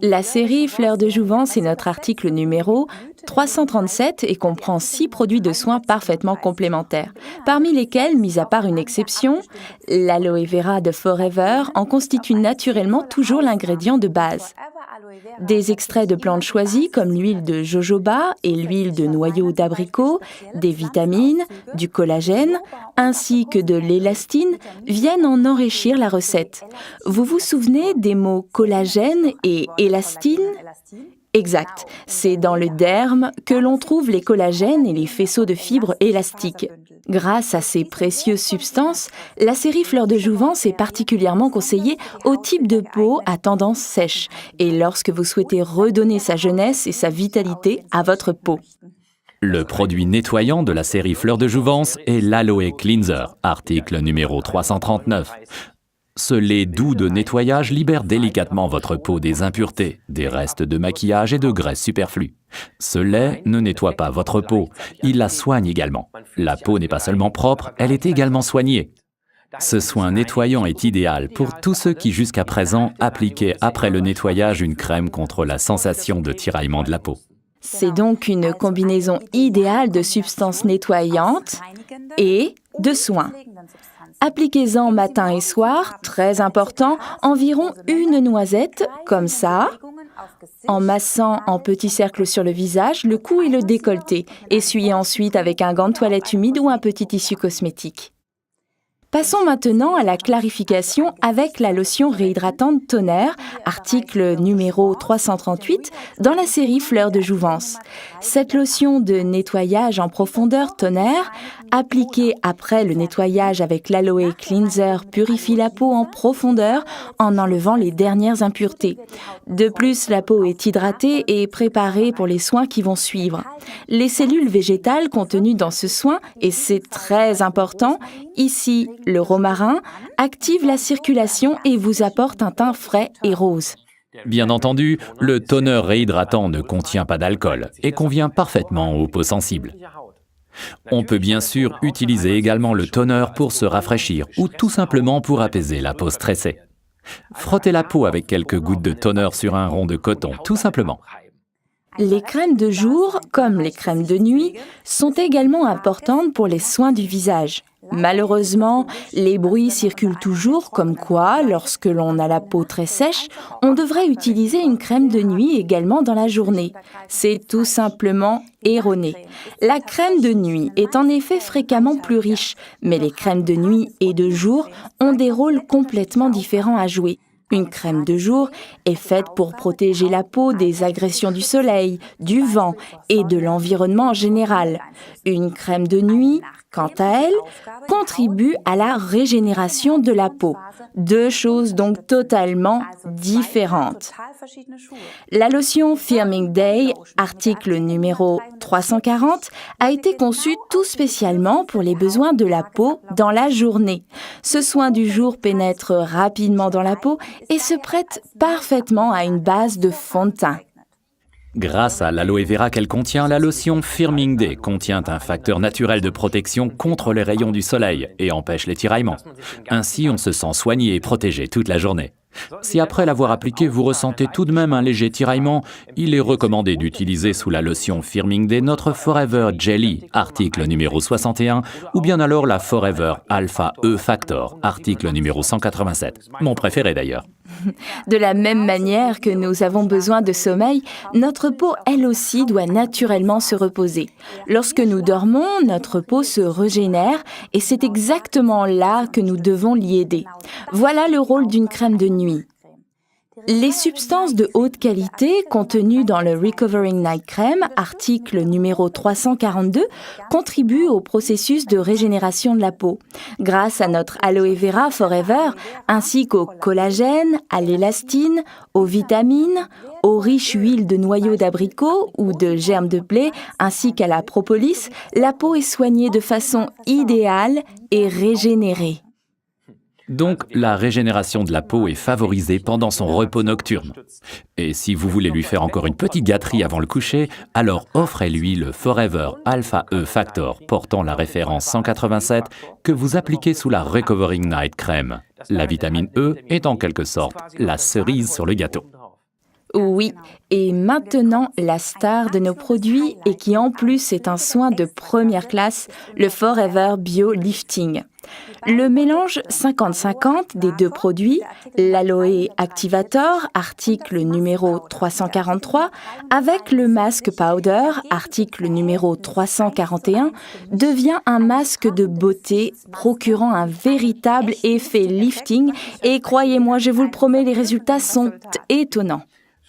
La série Fleurs de Jouvence est notre article numéro 337 et comprend 6 produits de soins parfaitement complémentaires, parmi lesquels, mis à part une exception, l'aloe vera de Forever en constitue naturellement toujours l'ingrédient de base. Des extraits de plantes choisies comme l'huile de jojoba et l'huile de noyau d'abricot, des vitamines, du collagène, ainsi que de l'élastine viennent en enrichir la recette. Vous vous souvenez des mots collagène et élastine ? Exact, c'est dans le derme que l'on trouve les collagènes et les faisceaux de fibres élastiques. Grâce à ces précieuses substances, la série Fleurs de Jouvence est particulièrement conseillée au type de peau à tendance sèche et lorsque vous souhaitez redonner sa jeunesse et sa vitalité à votre peau. Le produit nettoyant de la série Fleurs de Jouvence est l'Aloe Cleanser, article numéro 339. Ce lait doux de nettoyage libère délicatement votre peau des impuretés, des restes de maquillage et de graisse superflues. Ce lait ne nettoie pas votre peau, il la soigne également. La peau n'est pas seulement propre, elle est également soignée. Ce soin nettoyant est idéal pour tous ceux qui jusqu'à présent appliquaient après le nettoyage une crème contre la sensation de tiraillement de la peau. C'est donc une combinaison idéale de substances nettoyantes et de soins. Appliquez-en matin et soir, très important, environ une noisette, comme ça, en massant en petits cercles sur le visage, le cou et le décolleté. Essuyez ensuite avec un gant de toilette humide ou un petit tissu cosmétique. Passons maintenant à la clarification avec la lotion réhydratante Tonnerre, article numéro 338, dans la série Fleurs de Jouvence. Cette lotion de nettoyage en profondeur Tonnerre, appliquée après le nettoyage avec l'Aloe Cleanser, purifie la peau en profondeur en enlevant les dernières impuretés. De plus, la peau est hydratée et préparée pour les soins qui vont suivre. Les cellules végétales contenues dans ce soin, et c'est très important, ici, le romarin active la circulation et vous apporte un teint frais et rose. Bien entendu, le toner réhydratant ne contient pas d'alcool et convient parfaitement aux peaux sensibles. On peut bien sûr utiliser également le toner pour se rafraîchir ou tout simplement pour apaiser la peau stressée. Frottez la peau avec quelques gouttes de toner sur un rond de coton, tout simplement. Les crèmes de jour, comme les crèmes de nuit, sont également importantes pour les soins du visage. Malheureusement, les bruits circulent toujours comme quoi, lorsque l'on a la peau très sèche, on devrait utiliser une crème de nuit également dans la journée. C'est tout simplement erroné. La crème de nuit est en effet fréquemment plus riche, mais les crèmes de nuit et de jour ont des rôles complètement différents à jouer. Une crème de jour est faite pour protéger la peau des agressions du soleil, du vent et de l'environnement en général. Une crème de nuit, quant à elle, contribue à la régénération de la peau. Deux choses donc totalement différentes. La lotion Firming Day, article numéro 340, a été conçue tout spécialement pour les besoins de la peau dans la journée. Ce soin du jour pénètre rapidement dans la peau et se prête parfaitement à une base de fond de teint. Grâce à l'aloe vera qu'elle contient, la lotion Firming Day contient un facteur naturel de protection contre les rayons du soleil et empêche les tiraillements. Ainsi, on se sent soigné et protégé toute la journée. Si après l'avoir appliqué, vous ressentez tout de même un léger tiraillement, il est recommandé d'utiliser sous la lotion Firming Day notre Forever Jelly, article numéro 61, ou bien alors la Forever Alpha E Factor, article numéro 187, mon préféré d'ailleurs. De la même manière que nous avons besoin de sommeil, notre peau, elle aussi, doit naturellement se reposer. Lorsque nous dormons, notre peau se régénère et c'est exactement là que nous devons l'y aider. Voilà le rôle d'une crème de nuit. Les substances de haute qualité contenues dans le Recovering Night Cream, article numéro 342, contribuent au processus de régénération de la peau. Grâce à notre Aloe Vera Forever, ainsi qu'au collagène, à l'élastine, aux vitamines, aux riches huiles de noyau d'abricot ou de germe de blé, ainsi qu'à la propolis, la peau est soignée de façon idéale et régénérée. Donc, la régénération de la peau est favorisée pendant son repos nocturne. Et si vous voulez lui faire encore une petite gâterie avant le coucher, alors offrez-lui le Forever Alpha E Factor portant la référence 187 que vous appliquez sous la Recovering Night Cream. La vitamine E est en quelque sorte la cerise sur le gâteau. Oui, et maintenant, la star de nos produits et qui en plus est un soin de première classe, le Forever Bio Lifting. Le mélange 50-50 des deux produits, l'Aloe Activator, article numéro 343, avec le Mask Powder, article numéro 341, devient un masque de beauté procurant un véritable effet lifting et croyez-moi, je vous le promets, les résultats sont étonnants.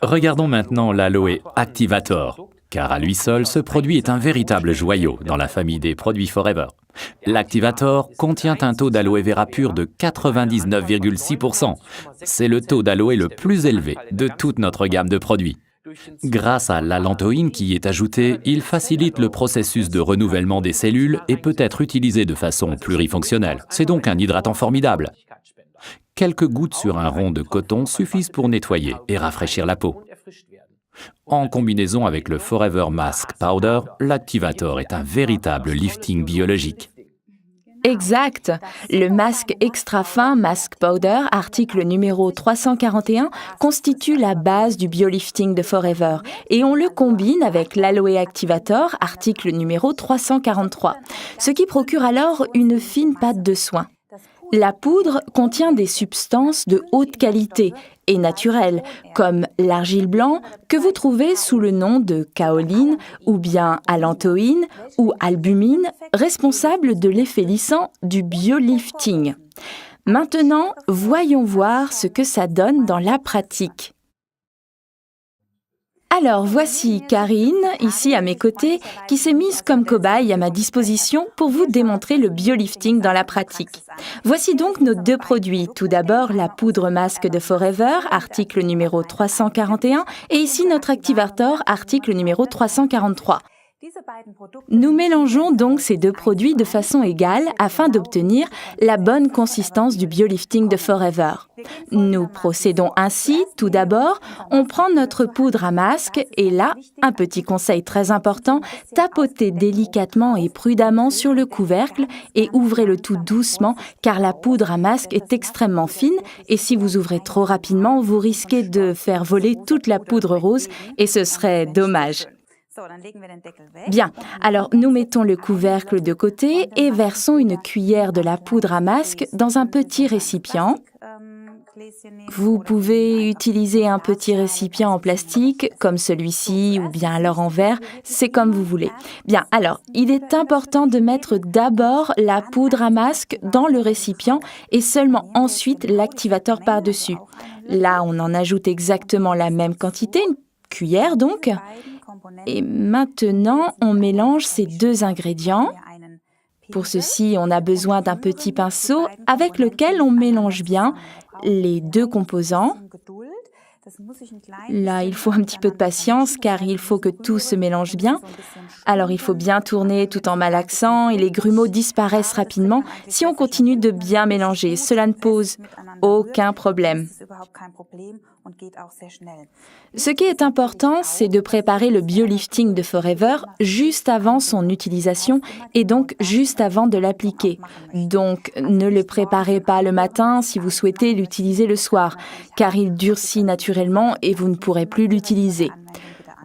Regardons maintenant l'Aloe Activator, car à lui seul, ce produit est un véritable joyau dans la famille des produits Forever. L'Activator contient un taux d'aloe vera pur de 99,6%. C'est le taux d'aloe le plus élevé de toute notre gamme de produits. Grâce à l'allantoïne qui y est ajoutée, il facilite le processus de renouvellement des cellules et peut être utilisé de façon plurifonctionnelle. C'est donc un hydratant formidable. Quelques gouttes sur un rond de coton suffisent pour nettoyer et rafraîchir la peau. En combinaison avec le Forever Mask Powder, l'Activator est un véritable lifting biologique. Exact. Le masque extra fin Mask Powder, article numéro 341, constitue la base du biolifting de Forever et on le combine avec l'Aloe Activator, article numéro 343, ce qui procure alors une fine pâte de soin. La poudre contient des substances de haute qualité et naturelles, comme l'argile blanc que vous trouvez sous le nom de kaoline ou bien allantoïne ou albumine, responsable de l'effet lissant du biolifting. Maintenant, voyons voir ce que ça donne dans la pratique. Alors, voici Karine, ici à mes côtés, qui s'est mise comme cobaye à ma disposition pour vous démontrer le biolifting dans la pratique. Voici donc nos deux produits. Tout d'abord, la poudre masque de Forever, article numéro 341, et ici notre Activator, article numéro 343. Nous mélangeons donc ces deux produits de façon égale afin d'obtenir la bonne consistance du biolifting de Forever. Nous procédons ainsi, tout d'abord, on prend notre poudre à masque et là, un petit conseil très important, tapotez délicatement et prudemment sur le couvercle et ouvrez le tout doucement car la poudre à masque est extrêmement fine et si vous ouvrez trop rapidement, vous risquez de faire voler toute la poudre rose et ce serait dommage. Bien, alors nous mettons le couvercle de côté et versons une cuillère de la poudre à masque dans un petit récipient. Vous pouvez utiliser un petit récipient en plastique comme celui-ci ou bien alors en verre, c'est comme vous voulez. Bien, alors il est important de mettre d'abord la poudre à masque dans le récipient et seulement ensuite l'activateur par-dessus. Là, on en ajoute exactement la même quantité, une cuillère donc. Et maintenant, on mélange ces deux ingrédients. Pour ceci, on a besoin d'un petit pinceau avec lequel on mélange bien les deux composants. Là, il faut un petit peu de patience car il faut que tout se mélange bien. Alors, il faut bien tourner tout en malaxant et les grumeaux disparaissent rapidement si on continue de bien mélanger. Cela ne pose aucun problème. Ce qui est important, c'est de préparer le biolifting de Forever juste avant son utilisation et donc juste avant de l'appliquer. Donc, ne le préparez pas le matin si vous souhaitez l'utiliser le soir, car il durcit naturellement et vous ne pourrez plus l'utiliser.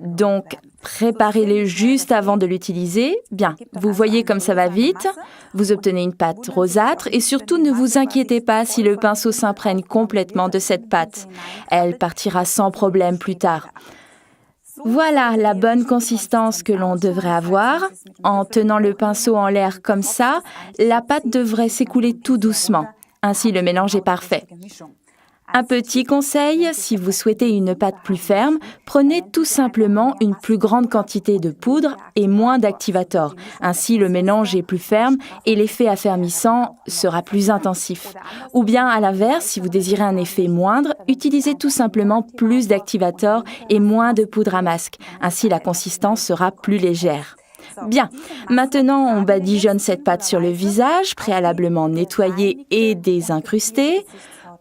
Donc, préparez-le juste avant de l'utiliser. Bien, vous voyez comme ça va vite. Vous obtenez une pâte rosâtre et surtout ne vous inquiétez pas si le pinceau s'imprègne complètement de cette pâte. Elle partira sans problème plus tard. Voilà la bonne consistance que l'on devrait avoir. En tenant le pinceau en l'air comme ça, la pâte devrait s'écouler tout doucement. Ainsi, le mélange est parfait. Un petit conseil, si vous souhaitez une pâte plus ferme, prenez tout simplement une plus grande quantité de poudre et moins d'activator. Ainsi, le mélange est plus ferme et l'effet affermissant sera plus intensif. Ou bien, à l'inverse, si vous désirez un effet moindre, utilisez tout simplement plus d'activator et moins de poudre à masque. Ainsi, la consistance sera plus légère. Bien, maintenant on badigeonne cette pâte sur le visage, préalablement nettoyé et désincrusté.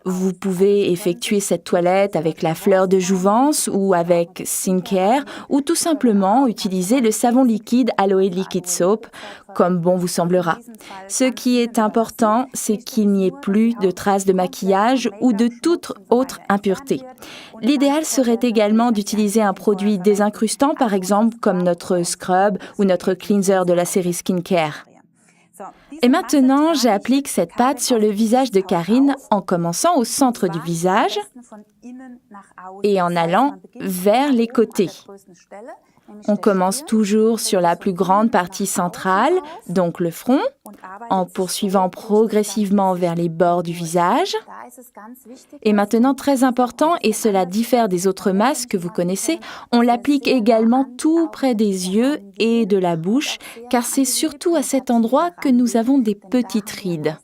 Vous pouvez effectuer cette toilette avec la fleur de jouvence ou avec skincare ou tout simplement utiliser le savon liquide Aloe Liquid Soap comme bon vous semblera. Ce qui est important, c'est qu'il n'y ait plus de traces de maquillage ou de toute autre impureté. L'idéal serait également d'utiliser un produit désincrustant, par exemple comme notre scrub ou notre cleanser de la série Skincare. Et maintenant, j'applique cette pâte sur le visage de Karine en commençant au centre du visage et en allant vers les côtés. On commence toujours sur la plus grande partie centrale, donc le front, en poursuivant progressivement vers les bords du visage. Et maintenant, très important, et cela diffère des autres masques que vous connaissez, on l'applique également tout près des yeux et de la bouche, car c'est surtout à cet endroit que nous avons des petites rides.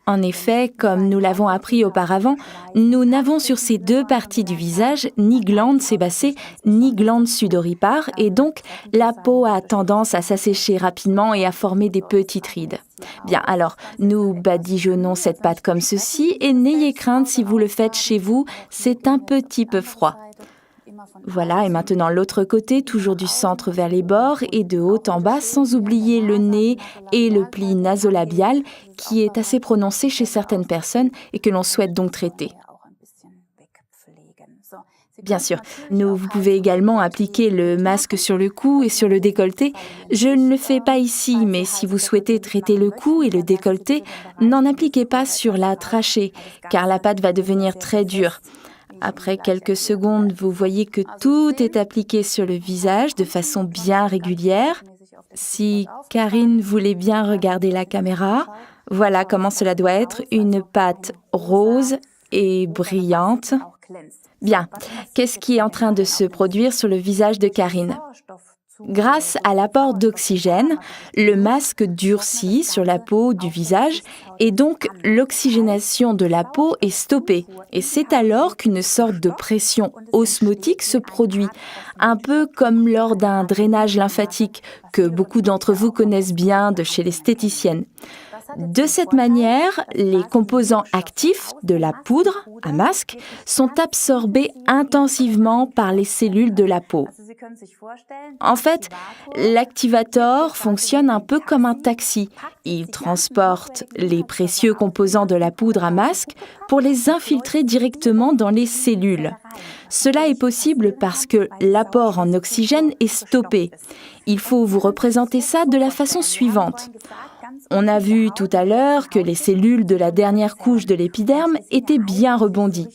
En effet, comme nous l'avons appris auparavant, nous n'avons sur ces deux parties du visage ni glande sébacée ni glande sudoripare et donc la peau a tendance à s'assécher rapidement et à former des petites rides. Bien, alors nous badigeonnons cette pâte comme ceci et n'ayez crainte si vous le faites chez vous, c'est un petit peu froid. Voilà, et maintenant l'autre côté, toujours du centre vers les bords et de haut en bas, sans oublier le nez et le pli nasolabial qui est assez prononcé chez certaines personnes et que l'on souhaite donc traiter. Bien sûr, vous pouvez également appliquer le masque sur le cou et sur le décolleté. Je ne le fais pas ici, mais si vous souhaitez traiter le cou et le décolleté, n'en appliquez pas sur la trachée, car la pâte va devenir très dure. Après quelques secondes, vous voyez que tout est appliqué sur le visage de façon bien régulière. Si Karine voulait bien regarder la caméra, voilà comment cela doit être, une pâte rose et brillante. Bien, qu'est-ce qui est en train de se produire sur le visage de Karine ? Grâce à l'apport d'oxygène, le masque durcit sur la peau du visage et donc l'oxygénation de la peau est stoppée. Et c'est alors qu'une sorte de pression osmotique se produit, un peu comme lors d'un drainage lymphatique que beaucoup d'entre vous connaissent bien de chez l'esthéticienne. De cette manière, les composants actifs de la poudre à masque sont absorbés intensivement par les cellules de la peau. En fait, l'activator fonctionne un peu comme un taxi. Il transporte les précieux composants de la poudre à masque pour les infiltrer directement dans les cellules. Cela est possible parce que l'apport en oxygène est stoppé. Il faut vous représenter ça de la façon suivante. On a vu tout à l'heure que les cellules de la dernière couche de l'épiderme étaient bien rebondies.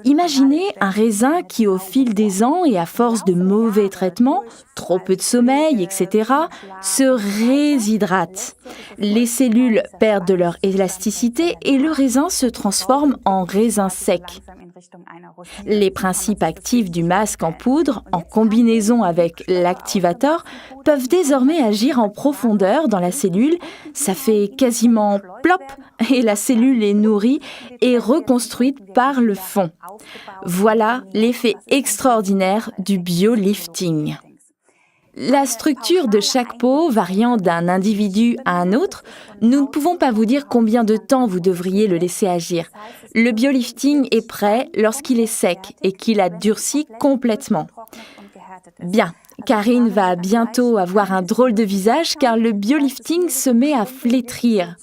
Imaginez un raisin qui, au fil des ans et à force de mauvais traitements, trop peu de sommeil, etc., se réshydrate. Les cellules perdent de leur élasticité et le raisin se transforme en raisin sec. Les principes actifs du masque en poudre, en combinaison avec l'activator, peuvent désormais agir en profondeur dans la cellule. Ça fait quasiment plop et la cellule est nourrie et reconstruite par le fond. Voilà l'effet extraordinaire du biolifting. La structure de chaque peau variant d'un individu à un autre, nous ne pouvons pas vous dire combien de temps vous devriez le laisser agir. Le biolifting est prêt lorsqu'il est sec et qu'il a durci complètement. Bien, Karine va bientôt avoir un drôle de visage car le biolifting se met à flétrir.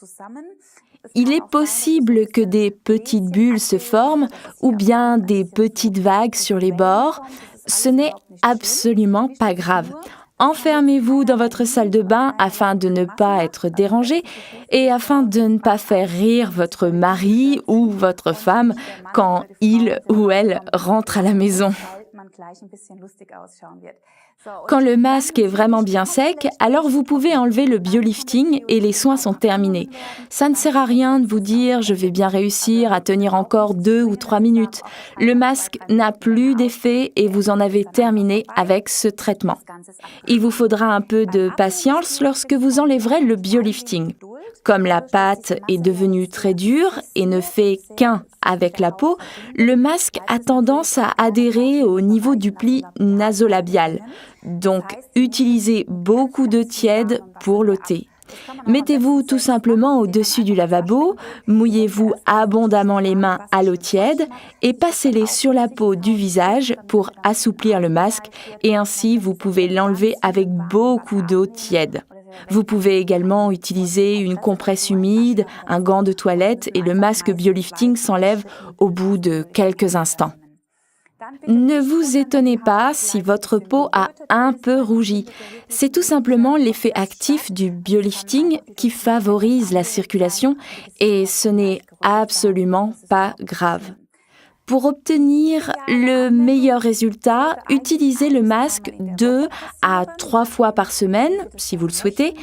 Il est possible que des petites bulles se forment ou bien des petites vagues sur les bords. Ce n'est absolument pas grave. Enfermez-vous dans votre salle de bain afin de ne pas être dérangé et afin de ne pas faire rire votre mari ou votre femme quand il ou elle rentre à la maison. Quand le masque est vraiment bien sec, alors vous pouvez enlever le biolifting et les soins sont terminés. Ça ne sert à rien de vous dire « je vais bien réussir à tenir encore 2 ou 3 minutes ». Le masque n'a plus d'effet et vous en avez terminé avec ce traitement. Il vous faudra un peu de patience lorsque vous enlèverez le biolifting. Comme la pâte est devenue très dure et ne fait qu'un avec la peau, le masque a tendance à adhérer au niveau du pli nasolabial. Donc, utilisez beaucoup d'eau tiède pour l'ôter. Mettez-vous tout simplement au-dessus du lavabo, mouillez-vous abondamment les mains à l'eau tiède et passez-les sur la peau du visage pour assouplir le masque et ainsi vous pouvez l'enlever avec beaucoup d'eau tiède. Vous pouvez également utiliser une compresse humide, un gant de toilette et le masque biolifting s'enlève au bout de quelques instants. Ne vous étonnez pas si votre peau a un peu rougi. C'est tout simplement l'effet actif du biolifting qui favorise la circulation et ce n'est absolument pas grave. Pour obtenir le meilleur résultat, utilisez le masque 2 à 3 fois par semaine, si vous le souhaitez.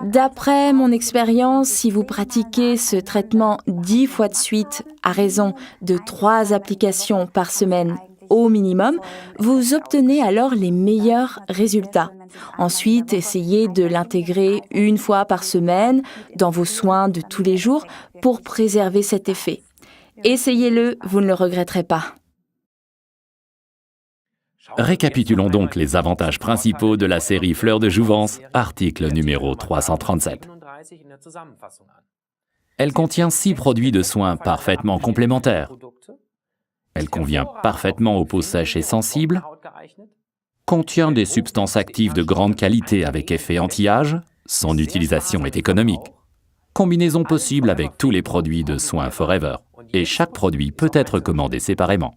D'après mon expérience, si vous pratiquez ce traitement 10 fois de suite à raison de 3 applications par semaine au minimum, vous obtenez alors les meilleurs résultats. Ensuite, essayez de l'intégrer 1 fois par semaine dans vos soins de tous les jours pour préserver cet effet. Essayez-le, vous ne le regretterez pas. Récapitulons donc les avantages principaux de la série Fleurs de Jouvence, article numéro 337. Elle contient 6 produits de soins parfaitement complémentaires. Elle convient parfaitement aux peaux sèches et sensibles, contient des substances actives de grande qualité avec effet anti-âge, son utilisation est économique. Combinaison possible avec tous les produits de soins Forever, et chaque produit peut être commandé séparément.